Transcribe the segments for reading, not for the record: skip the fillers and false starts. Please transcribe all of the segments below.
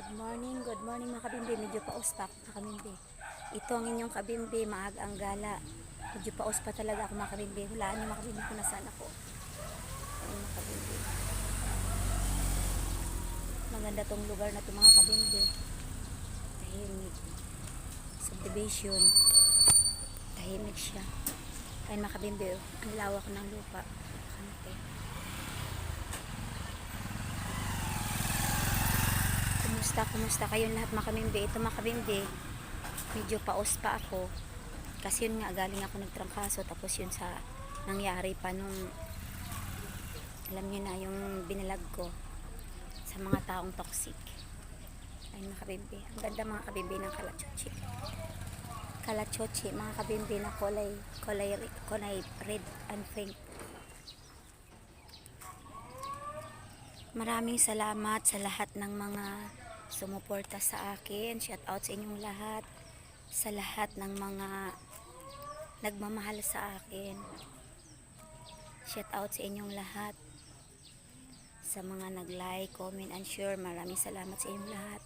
Good morning mga kabimbi. Medyo paus pa ako mga kabimbi. Ito ang inyong kabimbi, maaga ang gala. Medyo paus pa talaga ako mga kabimbi. Hulaan niyo mga kabimbi kung nasaan ako. Ayun mga kabimbi. Maganda tong lugar na to mga kabimbi. Tahimik. Subdivision. Tahimik siya. Ayun mga kabimbi, ang lawak ng lupa. Kante. Kumusta kayong lahat mga kabimbi? Ito mga kabimbi, medyo paos pa ako kasi yun nga, galing ako nagtrangkaso, tapos yun sa nangyari pa nung alam nyo na yung binalag ko sa mga taong toxic. Ayun mga kabimbi, ang ganda mga kabimbi ng kalachochi mga kabimbi na kulay red and pink. Maraming salamat sa lahat ng mga sumuporta sa akin. Shout out sa inyong lahat, sa lahat ng mga nagmamahal sa akin. Shout out sa inyong lahat, sa mga nag-like, comment and share. Maraming salamat sa inyong lahat.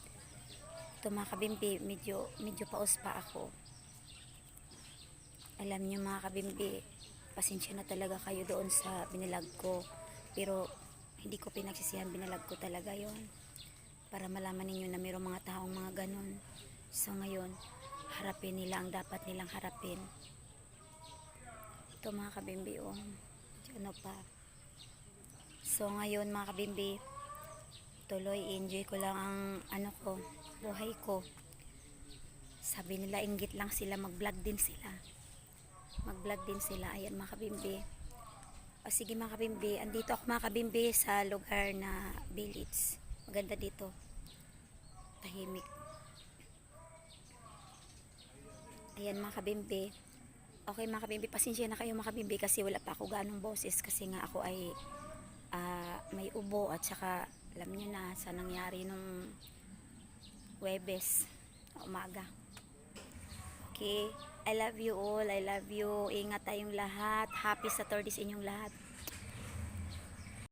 Ito mga kabimbi, medyo paus pa ako. Alam niyo mga kabimbi, pasensya na talaga kayo doon sa binilag ko, pero hindi ko pinagsisihan, binalag ko talaga yon para malaman ninyo na mayroong mga taong mga ganon. So ngayon, harapin nila ang dapat nilang harapin. Ito mga kabimbi, ano pa. So ngayon mga kabimbi, tuloy enjoy ko lang ang buhay ko. Sabi nila inggit lang sila, mag-vlog din sila. Ayan mga kabimbi. Sige mga kabimbi, andito ako mga kabimbi sa lugar na village. Maganda dito, tahimik. Ayan mga kabimbi. Okay mga kabimbi, pasensya na kayo mga kabimbi kasi wala pa ako ganong boses kasi nga ako ay may ubo at saka alam niyo na sa nangyari nung Huwebes na umaga. Okay, I love you all, I love you. Ingat tayong lahat. Happy Saturday sa inyong lahat.